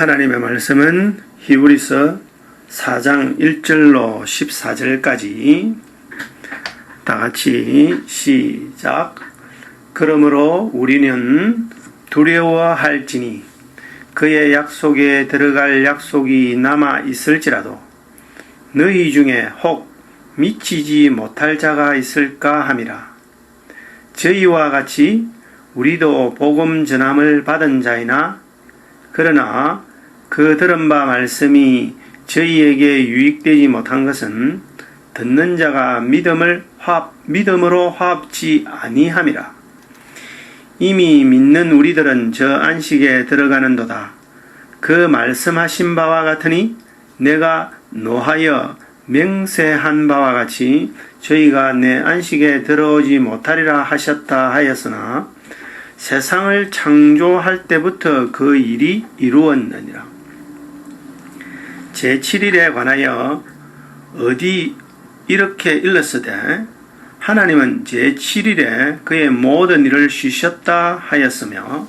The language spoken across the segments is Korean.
하나님의 말씀은 히브리서 4장 1절로 14절까지 다 같이 시작. 그러므로 우리는 두려워할지니 그의 약속에 들어갈 약속이 남아 있을지라도 너희 중에 혹 미치지 못할 자가 있을까 함이라. 저희와 같이 우리도 복음 전함을 받은 자이나 그러나 그 들은 바 말씀이 저희에게 유익되지 못한 것은 듣는 자가 믿음으로 화합지 아니함이라. 이미 믿는 우리들은 저 안식에 들어가는도다. 그 말씀하신 바와 같으니 내가 노하여 맹세한 바와 같이 저희가 내 안식에 들어오지 못하리라 하셨다 하였으나 세상을 창조할 때부터 그 일이 이루었느니라. 제7일에 관하여 어디 이렇게 일렀으되 하나님은 제7일에 그의 모든 일을 쉬셨다 하였으며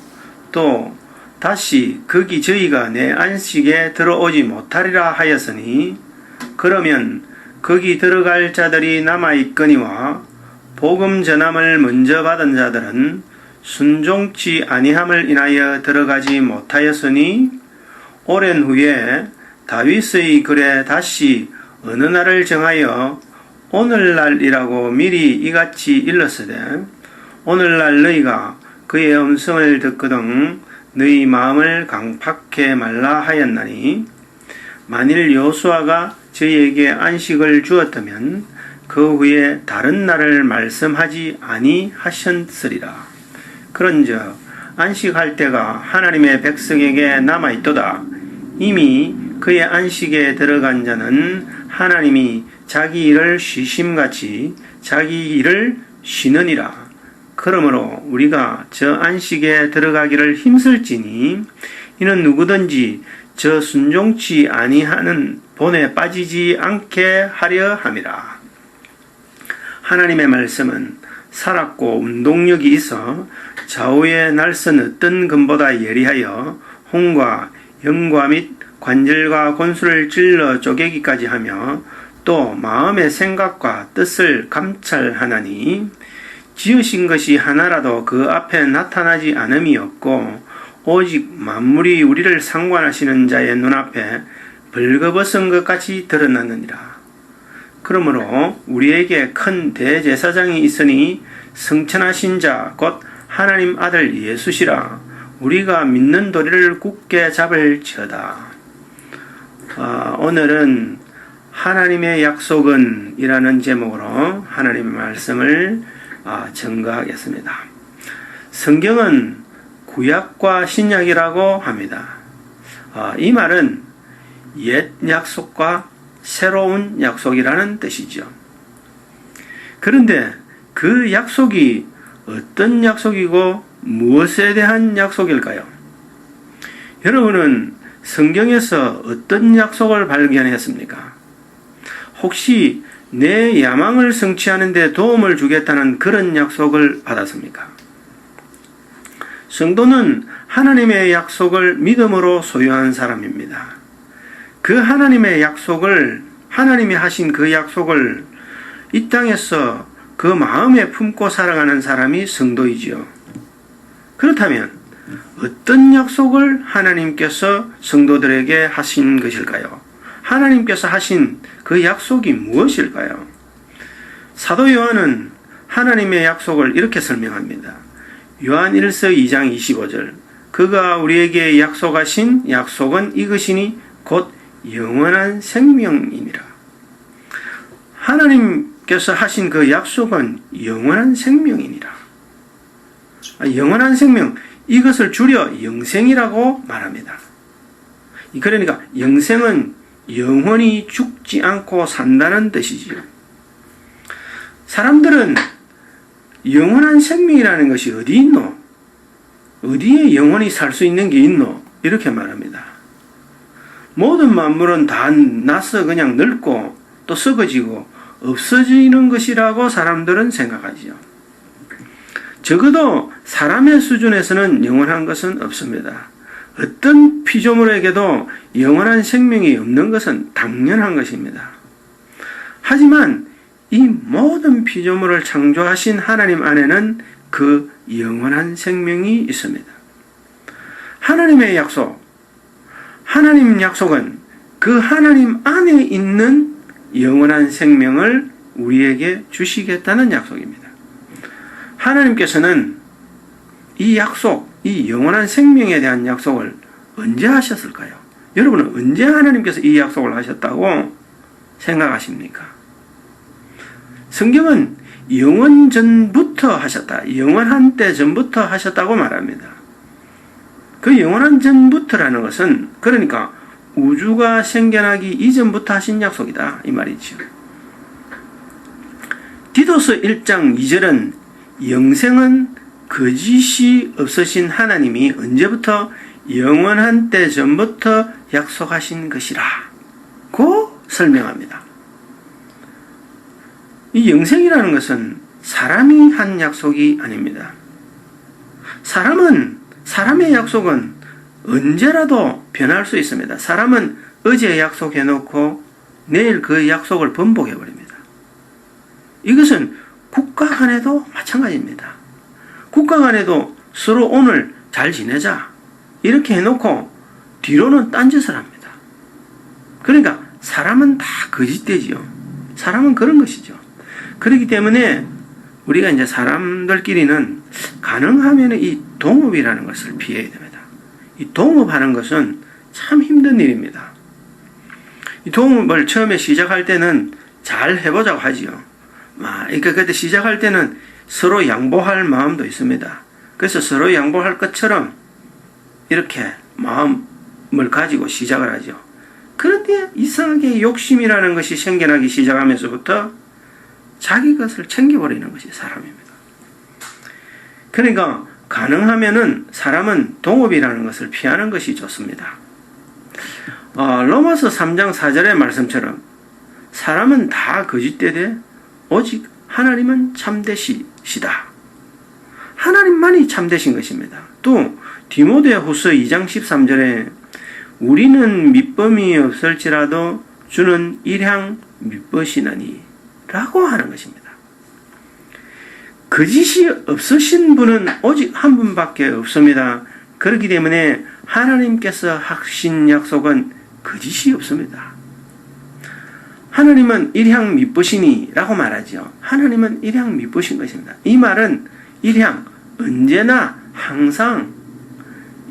또 다시 거기 저희가 내 안식에 들어오지 못하리라 하였으니 그러면 거기 들어갈 자들이 남아있거니와 복음 전함을 먼저 받은 자들은 순종치 아니함을 인하여 들어가지 못하였으니 오랜 후에 다윗의 글에 다시 어느 날을 정하여 오늘날이라고 미리 이같이 일렀으되 오늘날 너희가 그의 음성을 듣거든 너희 마음을 강팍해 말라 하였나니 만일 여호수아가 저희에게 안식을 주었다면 그 후에 다른 날을 말씀하지 아니하셨으리라. 그런즉 안식할 때가 하나님의 백성에게 남아있도다. 이미 그의 안식에 들어간 자는 하나님이 자기 일을 쉬심같이 자기 일을 쉬느니라. 그러므로 우리가 저 안식에 들어가기를 힘쓸지니 이는 누구든지 저 순종치 아니하는 본에 빠지지 않게 하려 함이라. 하나님의 말씀은 살았고 운동력이 있어 좌우의 날선 어떤 금보다 예리하여 혼과 영과 및 관절과 골수를 찔러 쪼개기까지 하며 또 마음의 생각과 뜻을 감찰하나니 지으신 것이 하나라도 그 앞에 나타나지 않음이 없고 오직 만물이 우리를 상관하시는 자의 눈앞에 벌거벗은 것 같이 드러났느니라. 그러므로 우리에게 큰 대제사장이 있으니 성천하신 자 곧 하나님 아들 예수시라. 우리가 믿는 도리를 굳게 잡을지어다. 오늘은 하나님의 약속은 이라는 제목으로 하나님의 말씀을 증거하겠습니다. 성경은 구약과 신약이라고 합니다. 이 말은 옛 약속과 새로운 약속이라는 뜻이죠. 그런데 그 약속이 어떤 약속이고 무엇에 대한 약속일까요? 여러분은 성경에서 어떤 약속을 발견했습니까? 혹시 내 야망을 성취하는 데 도움을 주겠다는 그런 약속을 받았습니까? 성도는 하나님의 약속을 믿음으로 소유한 사람입니다. 그 하나님의 약속을, 하나님이 하신 그 약속을 이 땅에서 그 마음에 품고 살아가는 사람이 성도이지요. 그렇다면 어떤 약속을 하나님께서 성도들에게 하신 것일까요? 하나님께서 하신 그 약속이 무엇일까요? 사도 요한은 하나님의 약속을 이렇게 설명합니다. 요한 1서 2장 25절 그가 우리에게 약속하신 약속은 이것이니 곧 영원한 생명이니라. 하나님께서 하신 그 약속은 영원한 생명이니라. 영원한 생명, 이것을 줄여 영생이라고 말합니다. 그러니까 영생은 영원히 죽지 않고 산다는 뜻이지요. 사람들은 영원한 생명이라는 것이 어디 있노? 어디에 영원히 살 수 있는 게 있노? 이렇게 말합니다. 모든 만물은 다 나서 그냥 늙고 또 썩어지고 없어지는 것이라고 사람들은 생각하지요. 적어도 사람의 수준에서는 영원한 것은 없습니다. 어떤 피조물에게도 영원한 생명이 없는 것은 당연한 것입니다. 하지만 이 모든 피조물을 창조하신 하나님 안에는 그 영원한 생명이 있습니다. 하나님의 약속, 하나님 약속은 그 하나님 안에 있는 영원한 생명을 우리에게 주시겠다는 약속입니다. 하나님께서는 이 약속, 이 영원한 생명에 대한 약속을 언제 하셨을까요? 여러분은 언제 하나님께서 이 약속을 하셨다고 생각하십니까? 성경은 영원 전부터 하셨다, 영원한 때 전부터 하셨다고 말합니다. 그 영원한 전부터라는 것은 그러니까 우주가 생겨나기 이전부터 하신 약속이다 이 말이죠. 디도서 1장 2절은 영생은 거짓이 없으신 하나님이 언제부터 영원한 때 전부터 약속하신 것이라 고 설명합니다. 이 영생이라는 것은 사람이 한 약속이 아닙니다. 사람의 약속은 언제라도 변할 수 있습니다. 사람은 어제 약속해놓고 내일 그 약속을 번복해버립니다. 이것은 국가 간에도 마찬가지입니다. 국가 간에도 서로 오늘 잘 지내자 이렇게 해놓고 뒤로는 딴짓을 합니다. 그러니까 사람은 다 거짓되지요. 사람은 그런 것이죠. 그렇기 때문에 우리가 이제 사람들끼리는 가능하면 이 동업이라는 것을 피해야 됩니다. 이 동업하는 것은 참 힘든 일입니다. 이 동업을 처음에 시작할 때는 잘 해보자고 하지요. 그러니까 그때 시작할 때는 서로 양보할 마음도 있습니다. 그래서 서로 양보할 것처럼 이렇게 마음을 가지고 시작을 하죠. 그런데 이상하게 욕심이라는 것이 생겨나기 시작하면서부터 자기 것을 챙겨버리는 것이 사람입니다. 그러니까 가능하면은 사람은 동업이라는 것을 피하는 것이 좋습니다. 로마서 3장 4절의 말씀처럼 사람은 다 거짓되되 오직 하나님은 참되시다. 하나님만이 참되신 것입니다. 또 디모데후서 2장 13절에 우리는 밑범이 없을지라도 주는 일향 미쁘시나니 라고 하는 것입니다. 거짓이 없으신 분은 오직 한 분밖에 없습니다. 그렇기 때문에 하나님께서 하신 약속은 거짓이 없습니다. 하나님은 일향 미쁘시니 라고 말하죠. 하나님은 일향 미쁘신 것입니다. 이 말은 일향 언제나 항상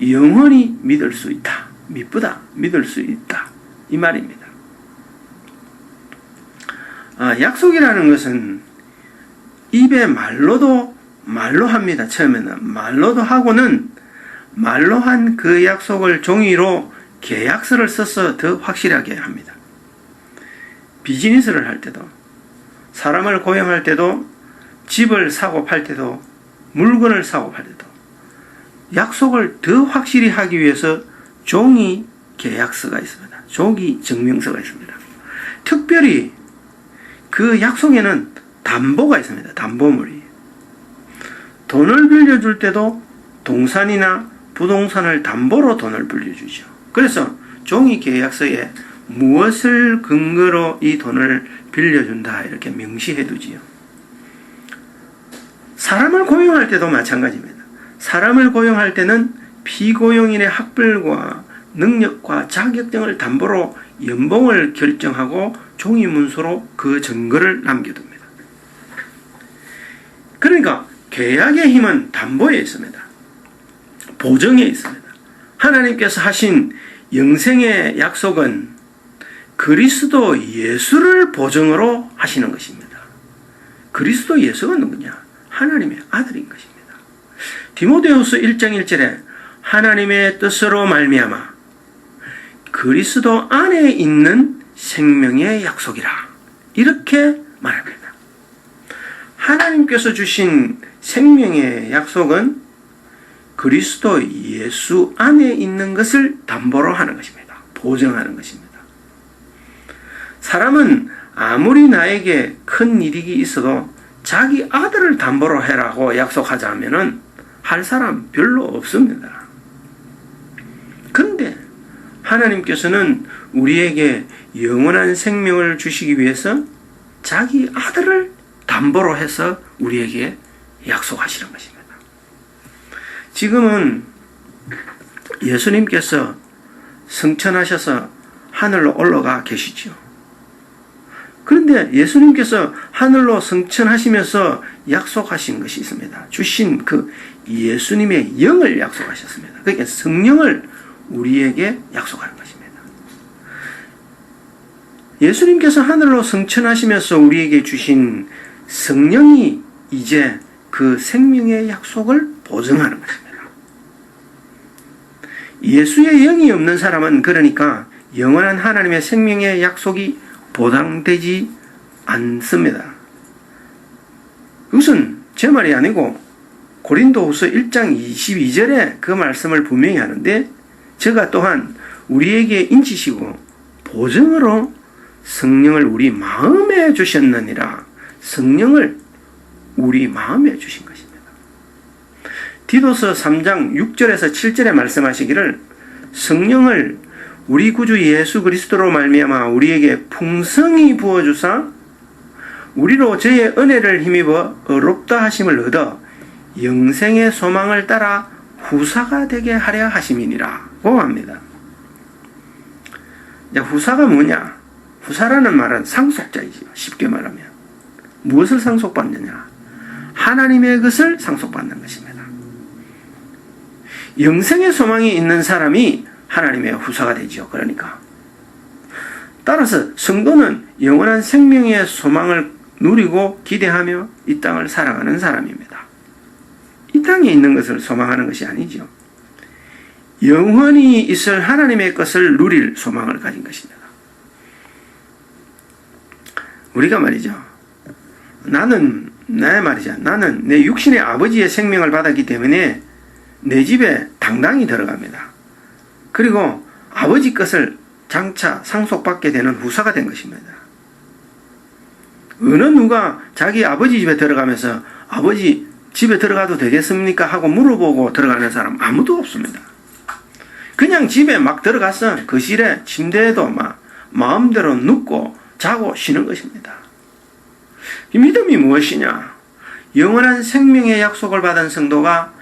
영원히 믿을 수 있다. 미쁘다. 믿을 수 있다. 이 말입니다. 약속이라는 것은 입에 말로 합니다. 처음에는 말로도 하고는 말로 한 그 약속을 종이로 계약서를 써서 더 확실하게 합니다. 비즈니스를 할 때도, 사람을 고용할 때도, 집을 사고 팔 때도, 물건을 사고 팔 때도 약속을 더 확실히 하기 위해서 종이 계약서가 있습니다. 종이 증명서가 있습니다. 특별히 그 약속에는 담보가 있습니다. 담보물이. 돈을 빌려줄 때도 동산이나 부동산을 담보로 돈을 빌려주죠. 그래서 종이 계약서에 무엇을 근거로 이 돈을 빌려준다 이렇게 명시해 두지요. 사람을 고용할 때도 마찬가지입니다. 사람을 고용할 때는 피고용인의 학벌과 능력과 자격증을 담보로 연봉을 결정하고 종이 문서로 그 증거를 남겨둡니다. 그러니까 계약의 힘은 담보에 있습니다. 보증에 있습니다. 하나님께서 하신 영생의 약속은 그리스도 예수를 보증으로 하시는 것입니다. 그리스도 예수가 누구냐? 하나님의 아들인 것입니다. 디모데후서 1장 1절에 하나님의 뜻으로 말미암아 그리스도 안에 있는 생명의 약속이라 이렇게 말합니다. 하나님께서 주신 생명의 약속은 그리스도 예수 안에 있는 것을 담보로 하는 것입니다. 보증하는 것입니다. 사람은 아무리 나에게 큰 이익이 있어도 자기 아들을 담보로 해라고 약속하자면은 할 사람 별로 없습니다. 그런데 하나님께서는 우리에게 영원한 생명을 주시기 위해서 자기 아들을 담보로 해서 우리에게 약속하시는 것입니다. 지금은 예수님께서 승천하셔서 하늘로 올라가 계시죠. 그런데 예수님께서 하늘로 승천하시면서 약속하신 것이 있습니다. 주신 그 예수님의 영을 약속하셨습니다. 그러니까 성령을 우리에게 약속하는 것입니다. 예수님께서 하늘로 승천하시면서 우리에게 주신 성령이 이제 그 생명의 약속을 보증하는 것입니다. 예수의 영이 없는 사람은 그러니까 영원한 하나님의 생명의 약속이 보장되지 않습니다. 이것은 제 말이 아니고 고린도후서 1장 22절에 그 말씀을 분명히 하는데, 제가 또한 우리에게 인치시고 보증으로 성령을 우리 마음에 주셨느니라. 성령을 우리 마음에 주신 것입니다. 디도서 3장 6절에서 7절에 말씀하시기를, 성령을 우리 구주 예수 그리스도로 말미암아 우리에게 풍성히 부어주사 우리로 저의 은혜를 힘입어 의롭다 하심을 얻어 영생의 소망을 따라 후사가 되게 하려 하심이니라고 합니다. 후사가 뭐냐? 후사라는 말은 상속자이죠. 쉽게 말하면 무엇을 상속받느냐? 하나님의 것을 상속받는 것입니다. 영생의 소망이 있는 사람이 하나님의 후사가 되죠. 그러니까 따라서 성도는 영원한 생명의 소망을 누리고 기대하며 이 땅을 살아가는 사람입니다. 이 땅에 있는 것을 소망하는 것이 아니죠. 영원히 있을 하나님의 것을 누릴 소망을 가진 것입니다. 우리가 말이죠, 나는 내 육신의 아버지의 생명을 받았기 때문에 내 집에 당당히 들어갑니다. 그리고 아버지 것을 장차 상속받게 되는 후사가 된 것입니다. 어느 누가 자기 아버지 집에 들어가면서 아버지 집에 들어가도 되겠습니까? 하고 물어보고 들어가는 사람 아무도 없습니다. 그냥 집에 막 들어가서 거실에 침대에도 막 마음대로 눕고 자고 쉬는 것입니다. 이 믿음이 무엇이냐? 영원한 생명의 약속을 받은 성도가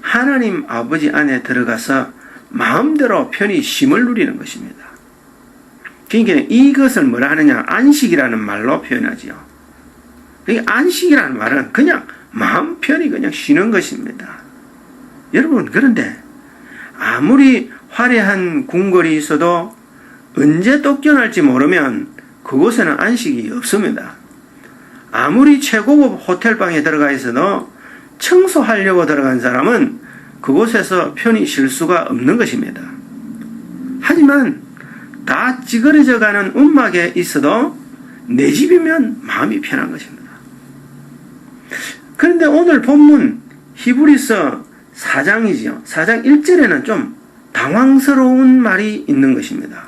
하나님 아버지 안에 들어가서 마음대로 편히 쉼을 누리는 것입니다. 그러니까 이것을 뭐라 하느냐? 안식이라는 말로 표현하지요. 안식이라는 말은 그냥 마음 편히 그냥 쉬는 것입니다. 여러분, 그런데 아무리 화려한 궁궐이 있어도 언제 쫓겨날지 모르면 그곳에는 안식이 없습니다. 아무리 최고급 호텔방에 들어가 있어도 청소하려고 들어간 사람은 그곳에서 편히 쉴 수가 없는 것입니다. 하지만 다 찌그러져 가는 움막에 있어도 내 집이면 마음이 편한 것입니다. 그런데 오늘 본문 히브리서 4장이지요. 4장 1절에는 좀 당황스러운 말이 있는 것입니다.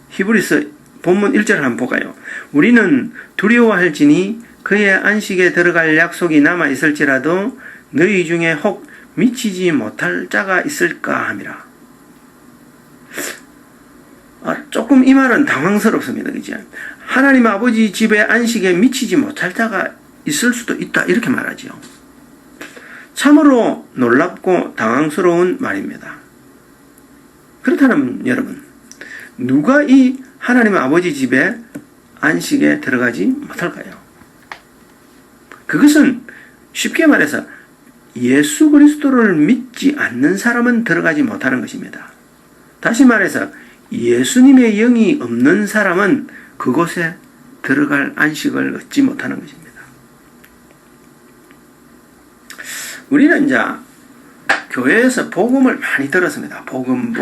히브리서 본문 1절을 한번 볼까요? 우리는 두려워할지니 그의 안식에 들어갈 약속이 남아있을지라도 너희 중에 혹 미치지 못할 자가 있을까 함이라. 조금 이 말은 당황스럽습니다. 그죠? 하나님 아버지 집의 안식에 미치지 못할 자가 있을 수도 있다. 이렇게 말하죠. 참으로 놀랍고 당황스러운 말입니다. 그렇다면 여러분, 누가 이 하나님 아버지 집의 안식에 들어가지 못할까요? 그것은 쉽게 말해서 예수 그리스도를 믿지 않는 사람은 들어가지 못하는 것입니다. 다시 말해서 예수님의 영이 없는 사람은 그곳에 들어갈 안식을 얻지 못하는 것입니다. 우리는 이제 교회에서 복음을 많이 들었습니다. 복음.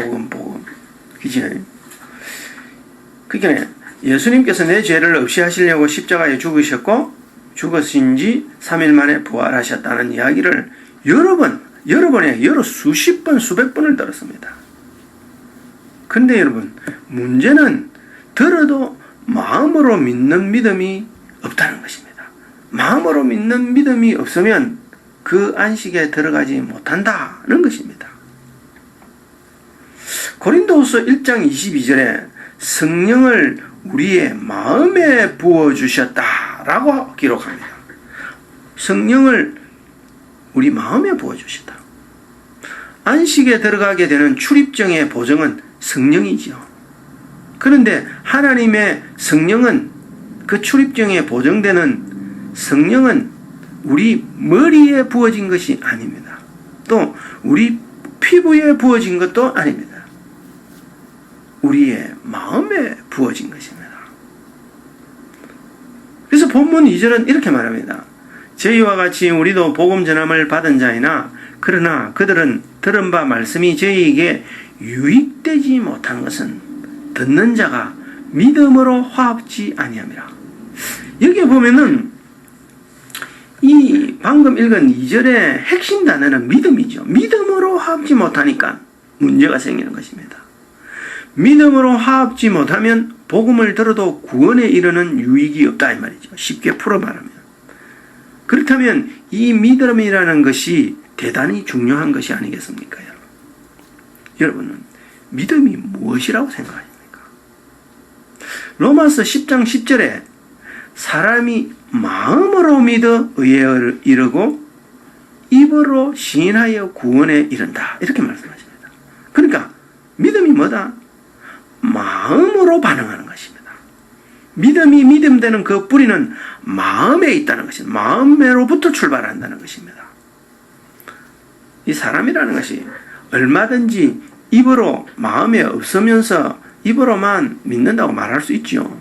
그죠? 그러니까 예수님께서 내 죄를 없이 하시려고 십자가에 죽으셨고 죽으신 지 3일 만에 부활하셨다는 이야기를 여러 수십 번, 수백 번을 들었습니다. 근데 여러분, 문제는 들어도 마음으로 믿는 믿음이 없다는 것입니다. 마음으로 믿는 믿음이 없으면 그 안식에 들어가지 못한다는 것입니다. 고린도후서 1장 22절에 성령을 우리의 마음에 부어주셨다라고 기록합니다. 성령을 우리 마음에 부어주셨다. 안식에 들어가게 되는 출입증의 보증은 성령이지요. 그런데 하나님의 성령은, 그 출입증에 보증되는 성령은 우리 머리에 부어진 것이 아닙니다. 또 우리 피부에 부어진 것도 아닙니다. 우리의 마음에 부어진 것입니다. 그래서 본문 2절은 이렇게 말합니다. 저희와 같이 우리도 복음 전함을 받은 자이나 그러나 그들은 들은 바 말씀이 저희에게 유익되지 못한 것은 듣는 자가 믿음으로 화합지 아니함이라. 여기에 보면은 이 방금 읽은 2절의 핵심 단어는 믿음이죠. 믿음으로 화합지 못하니까 문제가 생기는 것입니다. 믿음으로 화합지 못하면 복음을 들어도 구원에 이르는 유익이 없다 이 말이죠. 쉽게 풀어 말하면. 그렇다면 이 믿음이라는 것이 대단히 중요한 것이 아니겠습니까? 여러분은 믿음이 무엇이라고 생각하십니까? 로마서 10장 10절에 사람이 마음으로 믿어 의에 이르고 입으로 시인하여 구원에 이른다 이렇게 말씀하십니다. 그러니까 믿음이 뭐다? 마음으로 반응하는 것입니다. 믿음이 믿음되는 그 뿌리는 마음에 있다는 것입니다. 마음으로부터 출발한다는 것입니다. 이 사람이라는 것이 얼마든지 입으로 마음에 없으면서 입으로만 믿는다고 말할 수 있죠.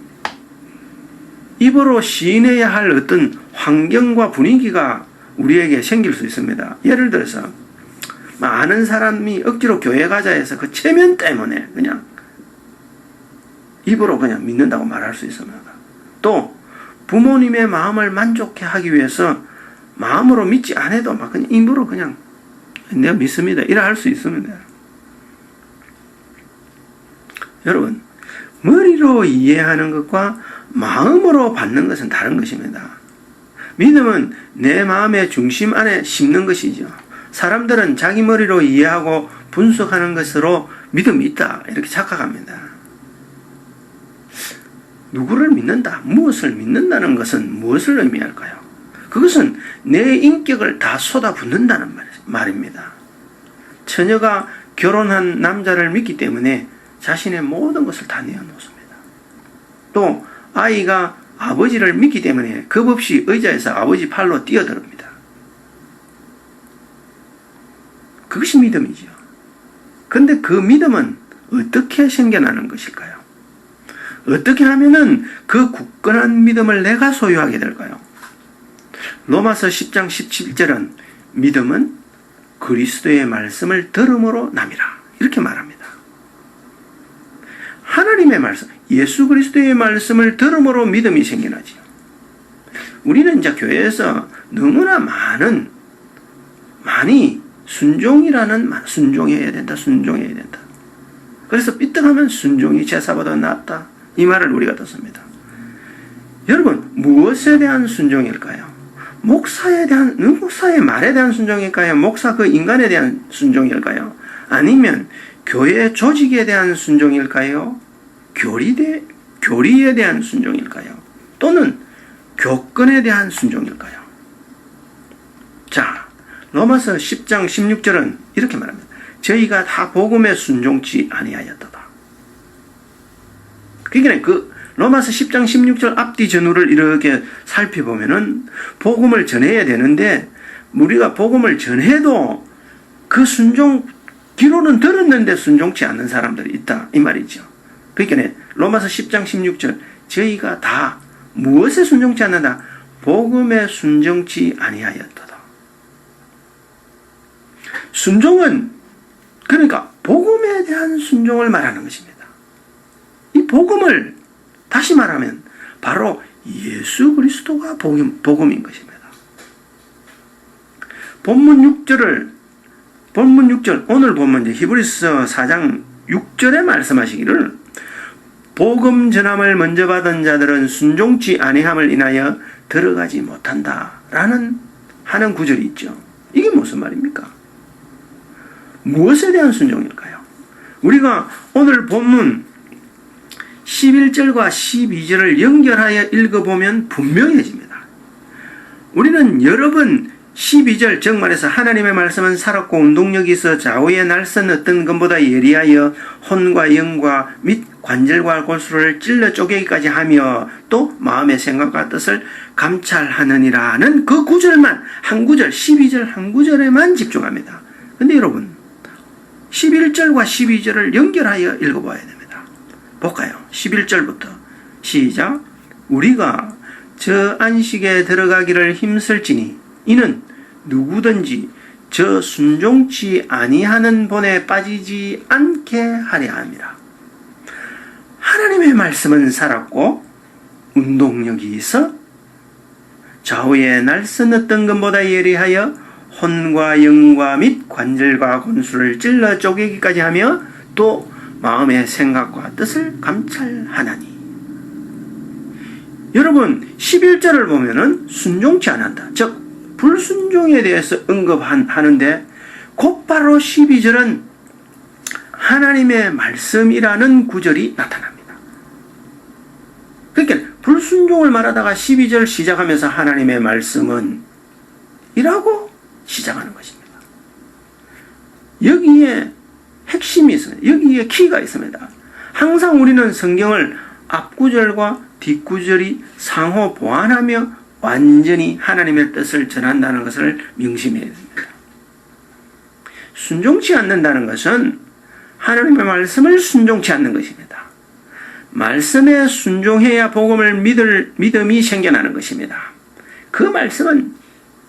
입으로 시인해야 할 어떤 환경과 분위기가 우리에게 생길 수 있습니다. 예를 들어서 많은 사람이 억지로 교회 가자 해서 그 체면 때문에 그냥 입으로 그냥 믿는다고 말할 수 있습니다. 또 부모님의 마음을 만족해 하기 위해서 마음으로 믿지 않아도 막 그냥 입으로 그냥 내가 믿습니다 이래 할 수 있습니다. 여러분, 머리로 이해하는 것과 마음으로 받는 것은 다른 것입니다. 믿음은 내 마음의 중심 안에 심는 것이죠. 사람들은 자기 머리로 이해하고 분석하는 것으로 믿음이 있다 이렇게 착각합니다. 누구를 믿는다, 무엇을 믿는다는 것은 무엇을 의미할까요? 그것은 내 인격을 다 쏟아붓는다는 말입니다. 처녀가 결혼한 남자를 믿기 때문에 자신의 모든 것을 다 내어놓습니다. 또 아이가 아버지를 믿기 때문에 겁없이 의자에서 아버지 팔로 뛰어듭니다. 그것이 믿음이죠. 그런데 그 믿음은 어떻게 생겨나는 것일까요? 어떻게 하면은 그 굳건한 믿음을 내가 소유하게 될까요? 로마서 10장 17절은 믿음은 그리스도의 말씀을 들음으로 남이라 이렇게 말합니다. 하나님의 말씀, 예수 그리스도의 말씀을 들음으로 믿음이 생겨나지요. 우리는 이제 교회에서 너무나 많이 순종해야 된다. 그래서 삐뚤하면 순종이 제사보다 낫다. 이 말을 우리가 듣습니다. 여러분, 무엇에 대한 순종일까요? 목사의 말에 대한 순종일까요? 목사 그 인간에 대한 순종일까요? 아니면 교회 조직에 대한 순종일까요? 교리에 대한 순종일까요? 또는 교권에 대한 순종일까요? 자, 로마서 10장 16절은 이렇게 말합니다. 저희가 다 복음에 순종치 아니하였도다. 그러니까 그 로마서 10장 16절 앞뒤 전후를 이렇게 살펴보면은 복음을 전해야 되는데 우리가 복음을 전해도 그 순종 기로는 들었는데 순종치 않는 사람들이 있다 이 말이죠. 그러니까 로마서 10장 16절 저희가 다 무엇에 순종치 않는다? 복음에 순종치 아니하였도다. 순종은 그러니까 복음에 대한 순종을 말하는 것입니다. 이 복음을 다시 말하면 바로 예수 그리스도가 복음인 것입니다. 본문 6절 오늘 본문 히브리서 4장 6절에 말씀하시기를 복음 전함을 먼저 받은 자들은 순종치 아니함을 인하여 들어가지 못한다라는 하는 구절이 있죠. 이게 무슨 말입니까? 무엇에 대한 순종일까요? 우리가 오늘 본문 11절과 12절을 연결하여 읽어보면 분명해집니다. 우리는 여러 번 12절 즉 말해서 하나님의 말씀은 살았고 운동력이 있어 좌우의 날선 어떤 것보다 예리하여 혼과 영과 및 관절과 골수를 찔러 쪼개기까지 하며 또 마음의 생각과 뜻을 감찰하느니라는 그 구절만 한 구절 12절 한 구절에만 집중합니다. 근데 여러분 11절과 12절을 연결하여 읽어봐야 됩니다. 볼까요? 11절부터 시작. 우리가 저 안식에 들어가기를 힘쓸지니 이는 누구든지 저 순종치 아니하는 본에 빠지지 않게 하려 함이라. 하나님의 말씀은 살았고 운동력이 있어 좌우의 날선 어떤 것보다 예리하여 혼과 영과 및 관절과 권수를 찔러 쪼개기까지 하며 또 마음의 생각과 뜻을 감찰하나니. 여러분 11절을 보면은 순종치 않는다. 즉 불순종에 대해서 언급하는데 곧바로 12절은 하나님의 말씀이라는 구절이 나타납니다. 그러니까 불순종을 말하다가 12절 시작하면서 하나님의 말씀은 이라고 시작하는 것입니다. 여기에 핵심이 있습니다. 여기에 키가 있습니다. 항상 우리는 성경을 앞구절과 뒷구절이 상호 보완하며 완전히 하나님의 뜻을 전한다는 것을 명심해야 됩니다. 순종치 않는다는 것은 하나님의 말씀을 순종치 않는 것입니다. 말씀에 순종해야 복음을 믿을 믿음이 생겨나는 것입니다. 그 말씀은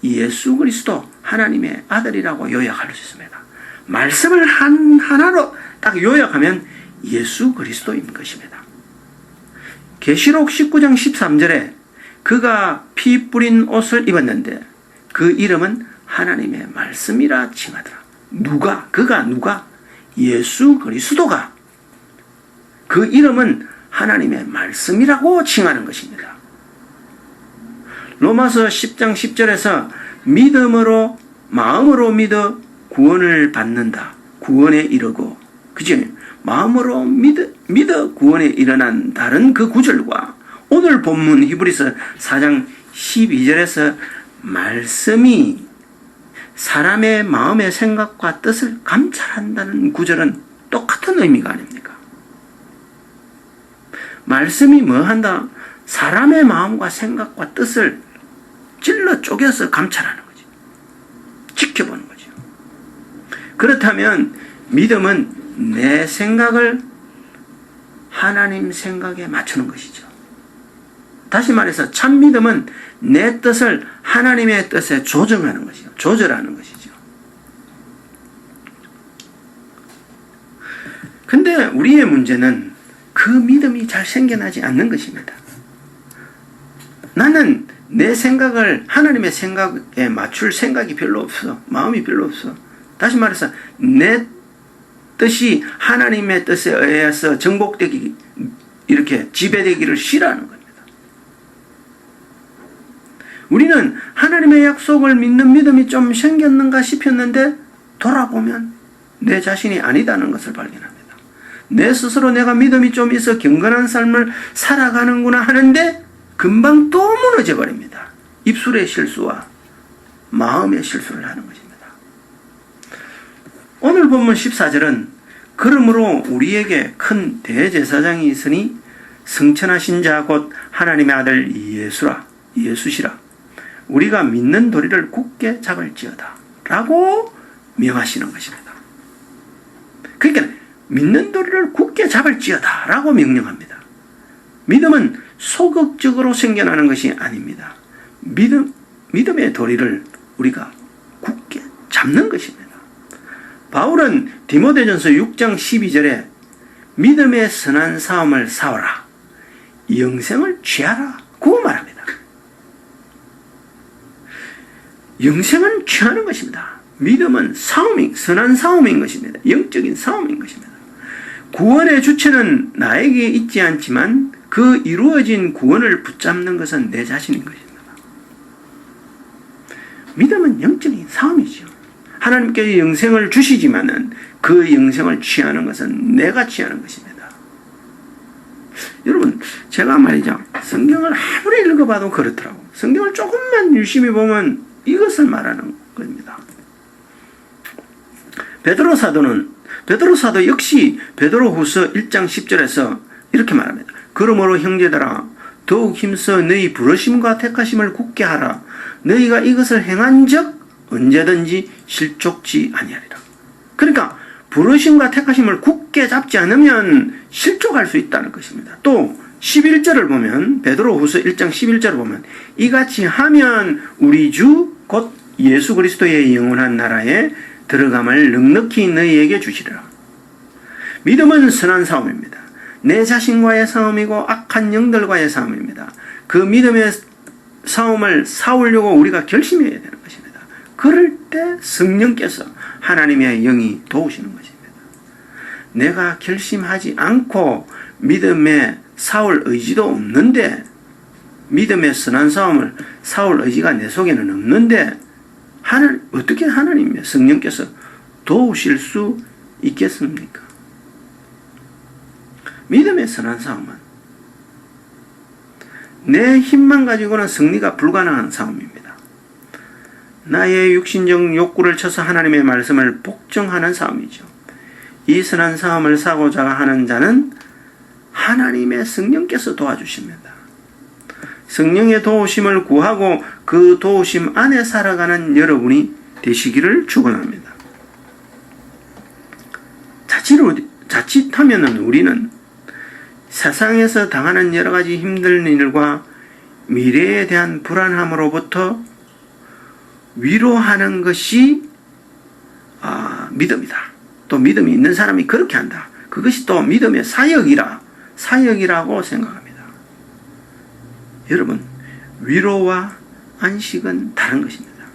예수 그리스도 하나님의 아들이라고 요약할 수 있습니다. 말씀을 하나로 딱 요약하면 예수 그리스도인 것입니다. 계시록 19장 13절에 그가 피 뿌린 옷을 입었는데 그 이름은 하나님의 말씀이라 칭하더라. 그가 누가? 예수 그리스도가 그 이름은 하나님의 말씀이라고 칭하는 것입니다. 로마서 10장 10절에서 믿음으로 마음으로 믿어 구원을 받는다. 구원에 이르고 그죠? 마음으로 믿어 구원에 일어난 다른 그 구절과 오늘 본문 히브리서 4장 12절에서 말씀이 사람의 마음의 생각과 뜻을 감찰한다는 구절은 똑같은 의미가 아닙니까? 말씀이 뭐 한다? 사람의 마음과 생각과 뜻을 찔러 쪼개서 감찰하는 거죠. 지켜보는 거죠. 그렇다면 믿음은 내 생각을 하나님 생각에 맞추는 것이죠. 다시 말해서 참 믿음은 내 뜻을 하나님의 뜻에 조정하는 것이죠. 조절하는 것이죠. 근데 우리의 문제는 그 믿음이 잘 생겨나지 않는 것입니다. 나는 내 생각을 하나님의 생각에 맞출 생각이 별로 없어. 마음이 별로 없어. 다시 말해서 내 뜻이 하나님의 뜻에 의해서 정복되기 이렇게 지배되기를 싫어하는 겁니다. 우리는 하나님의 약속을 믿는 믿음이 좀 생겼는가 싶었는데 돌아보면 내 자신이 아니다는 것을 발견합니다. 내 스스로 내가 믿음이 좀 있어 경건한 삶을 살아가는구나 하는데 금방 또 무너져 버립니다. 입술의 실수와 마음의 실수를 하는 것입니다. 오늘 본문 14절은 그러므로 우리에게 큰 대제사장이 있으니 성천하신 자 곧 하나님의 아들 예수시라. 우리가 믿는 도리를 굳게 잡을지어다 라고 명하시는 것입니다. 그러니까 믿는 도리를 굳게 잡을지어다 라고 명령합니다. 믿음은 소극적으로 생겨나는 것이 아닙니다. 믿음의 도리를 우리가 굳게 잡는 것입니다. 바울은 디모데전서 6장 12절에 믿음의 선한 싸움을 싸워라. 영생을 취하라. 고 말합니다. 영생은 취하는 것입니다. 믿음은 선한 싸움인 것입니다. 영적인 싸움인 것입니다. 구원의 주체는 나에게 있지 않지만 그 이루어진 구원을 붙잡는 것은 내 자신인 것입니다. 믿음은 영적인 싸움이죠. 하나님께서 영생을 주시지만은 그 영생을 취하는 것은 내가 취하는 것입니다. 여러분, 제가 말이죠, 성경을 아무리 읽어봐도 그렇더라고. 성경을 조금만 유심히 보면 이것을 말하는 겁니다. 베드로 사도 역시 베드로후서 1장 10절에서 이렇게 말합니다. 그러므로 형제들아, 더욱 힘써 너희 부르심과 택하심을 굳게 하라. 너희가 이것을 행한 적 언제든지 실족지 아니하리라. 그러니까 부르심과 택하심을 굳게 잡지 않으면 실족할 수 있다는 것입니다. 또 11절을 보면, 베드로후서 1장 11절을 보면, 이같이 하면 우리 주 곧 예수 그리스도의 영원한 나라에 들어감을 넉넉히 너희에게 주시리라. 믿음은 선한 싸움입니다. 내 자신과의 싸움이고 악한 영들과의 싸움입니다. 그 믿음의 싸움을 싸우려고 우리가 결심해야 되는 것입니다. 그럴 때 성령께서 하나님의 영이 도우시는 것입니다. 내가 결심하지 않고 믿음에 싸울 의지도 없는데, 믿음의 선한 싸움을 싸울 의지가 내 속에는 없는데, 어떻게 하나님의 성령께서 도우실 수 있겠습니까? 믿음의 선한 싸움은 내 힘만 가지고는 승리가 불가능한 싸움입니다. 나의 육신적 욕구를 쳐서 하나님의 말씀을 복종하는 싸움이죠. 이 선한 싸움을 싸고자 하는 자는 하나님의 성령께서 도와주십니다. 성령의 도우심을 구하고 그 도우심 안에 살아가는 여러분이 되시기를 축원합니다. 자칫하면 우리는 세상에서 당하는 여러 가지 힘든 일과 미래에 대한 불안함으로부터 위로하는 것이 믿음이다. 또 믿음이 있는 사람이 그렇게 한다. 그것이 또 믿음의 사역이라고 생각합니다. 여러분, 위로와 안식은 다른 것입니다.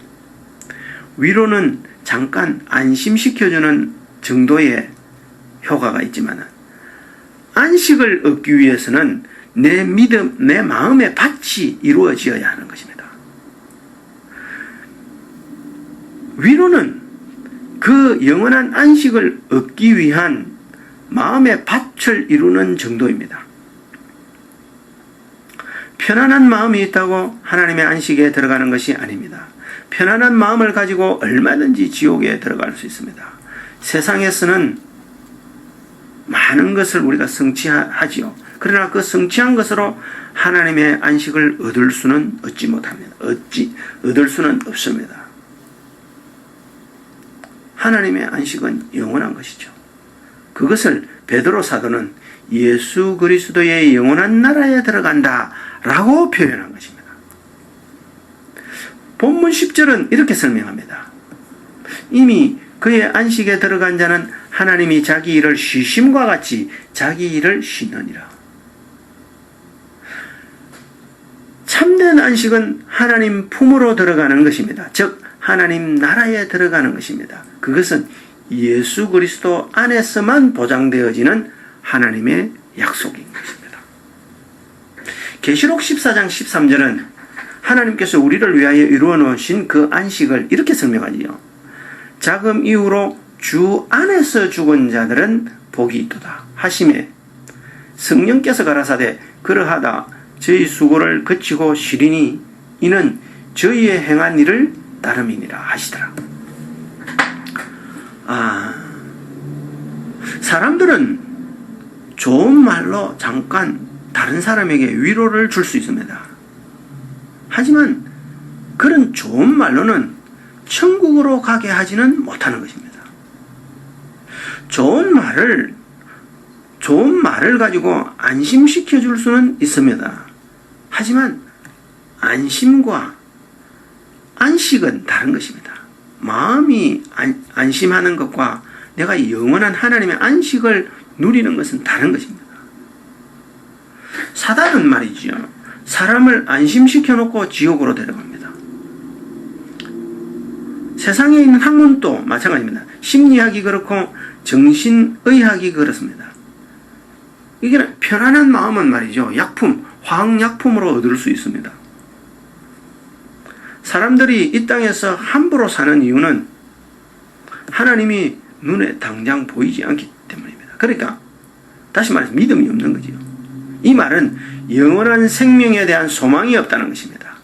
위로는 잠깐 안심시켜주는 정도의 효과가 있지만, 안식을 얻기 위해서는 내 믿음, 내 마음의 밭이 이루어져야 하는 것입니다. 위로는 그 영원한 안식을 얻기 위한 마음의 밭을 이루는 정도입니다. 편안한 마음이 있다고 하나님의 안식에 들어가는 것이 아닙니다. 편안한 마음을 가지고 얼마든지 지옥에 들어갈 수 있습니다. 세상에서는 많은 것을 우리가 성취하지요. 그러나 그 성취한 것으로 하나님의 안식을 얻을 수는 얻지 못합니다. 얻을 수는 없습니다. 하나님의 안식은 영원한 것이죠. 그것을 베드로 사도는 예수 그리스도의 영원한 나라에 들어간다 라고 표현한 것입니다. 본문 10절은 이렇게 설명합니다. 이미 그의 안식에 들어간 자는 하나님이 자기 일을 쉬심과 같이 자기 일을 쉬느니라. 참된 안식은 하나님 품으로 들어가는 것입니다. 즉 하나님 나라에 들어가는 것입니다. 그것은 예수 그리스도 안에서만 보장되어지는 하나님의 약속인 것입니다. 계시록 14장 13절은 하나님께서 우리를 위하여 이루어 놓으신 그 안식을 이렇게 설명하지요. 자금 이후로 주 안에서 죽은 자들은 복이 있도다 하시매 성령께서 가라사대 그러하다 저희 수고를 그치고 쉬리니 이는 저희의 행한 일을 따름이니라 하시더라. 사람들은 좋은 말로 잠깐 다른 사람에게 위로를 줄 수 있습니다. 하지만 그런 좋은 말로는 천국으로 가게 하지는 못하는 것입니다. 좋은 말을 가지고 안심시켜 줄 수는 있습니다. 하지만 안심과 안식은 다른 것입니다. 마음이 안심하는 것과 내가 영원한 하나님의 안식을 누리는 것은 다른 것입니다. 사단은 말이죠. 사람을 안심시켜 놓고 지옥으로 데려갑니다. 세상에 있는 학문도 마찬가지입니다. 심리학이 그렇고 정신의학이 그렇습니다. 이게 편안한 마음은 말이죠. 화학약품으로 얻을 수 있습니다. 사람들이 이 땅에서 함부로 사는 이유는 하나님이 눈에 당장 보이지 않기 때문입니다. 그러니까 다시 말해서 믿음이 없는 거죠. 이 말은 영원한 생명에 대한 소망이 없다는 것입니다.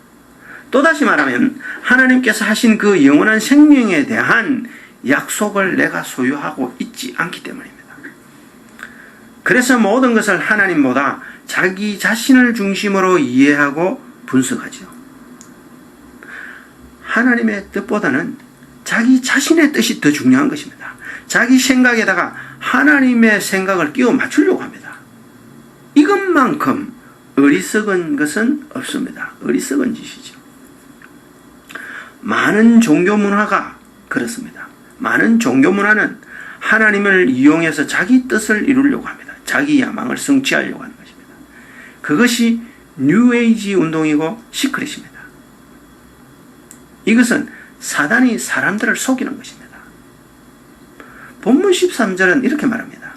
또다시 말하면 하나님께서 하신 그 영원한 생명에 대한 약속을 내가 소유하고 있지 않기 때문입니다. 그래서 모든 것을 하나님보다 자기 자신을 중심으로 이해하고 분석하죠. 하나님의 뜻보다는 자기 자신의 뜻이 더 중요한 것입니다. 자기 생각에다가 하나님의 생각을 끼워 맞추려고 합니다. 이것만큼 어리석은 것은 없습니다. 어리석은 짓이죠. 많은 종교 문화가 그렇습니다. 많은 종교 문화는 하나님을 이용해서 자기 뜻을 이루려고 합니다. 자기 야망을 성취하려고 하는 것입니다. 그것이 뉴에이지 운동이고 시크릿입니다. 이것은 사단이 사람들을 속이는 것입니다. 본문 13절은 이렇게 말합니다.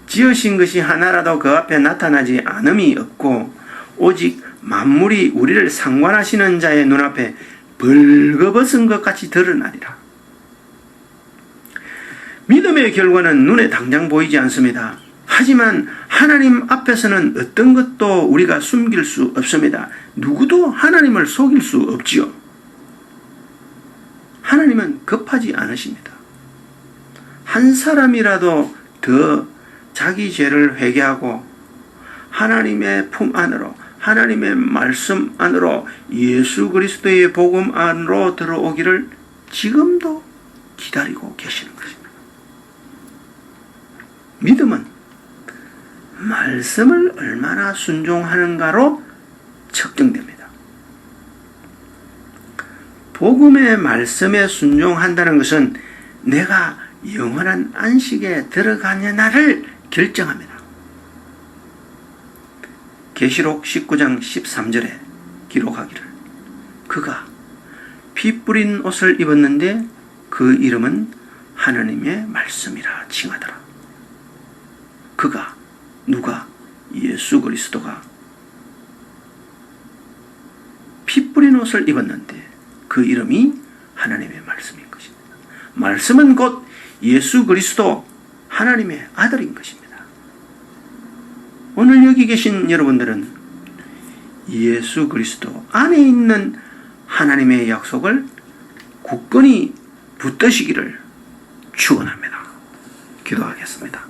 지으신 것이 하나라도 그 앞에 나타나지 않음이 없고 오직 만물이 우리를 상관하시는 자의 눈앞에 벌거벗은 것 같이 드러나리라. 믿음의 결과는 눈에 당장 보이지 않습니다. 하지만 하나님 앞에서는 어떤 것도 우리가 숨길 수 없습니다. 누구도 하나님을 속일 수 없지요. 하나님은 급하지 않으십니다. 한 사람이라도 더 자기 죄를 회개하고 하나님의 품 안으로, 하나님의 말씀 안으로, 예수 그리스도의 복음 안으로 들어오기를 지금도 기다리고 계시는 것입니다. 믿음은 말씀을 얼마나 순종하는가로 측정됩니다. 복음의 말씀에 순종한다는 것은 내가 영원한 안식에 들어가느냐를 결정합니다. 계시록 19장 13절에 기록하기를 그가 피 뿌린 옷을 입었는데 그 이름은 하나님의 말씀이라 칭하더라. 그가 누가? 예수 그리스도가 피 뿌린 옷을 입었는데 그 이름이 하나님의 말씀인 것입니다. 말씀은 곧 예수 그리스도 하나님의 아들인 것입니다. 오늘 여기 계신 여러분들은 예수 그리스도 안에 있는 하나님의 약속을 굳건히 붙드시기를 축원합니다. 기도하겠습니다.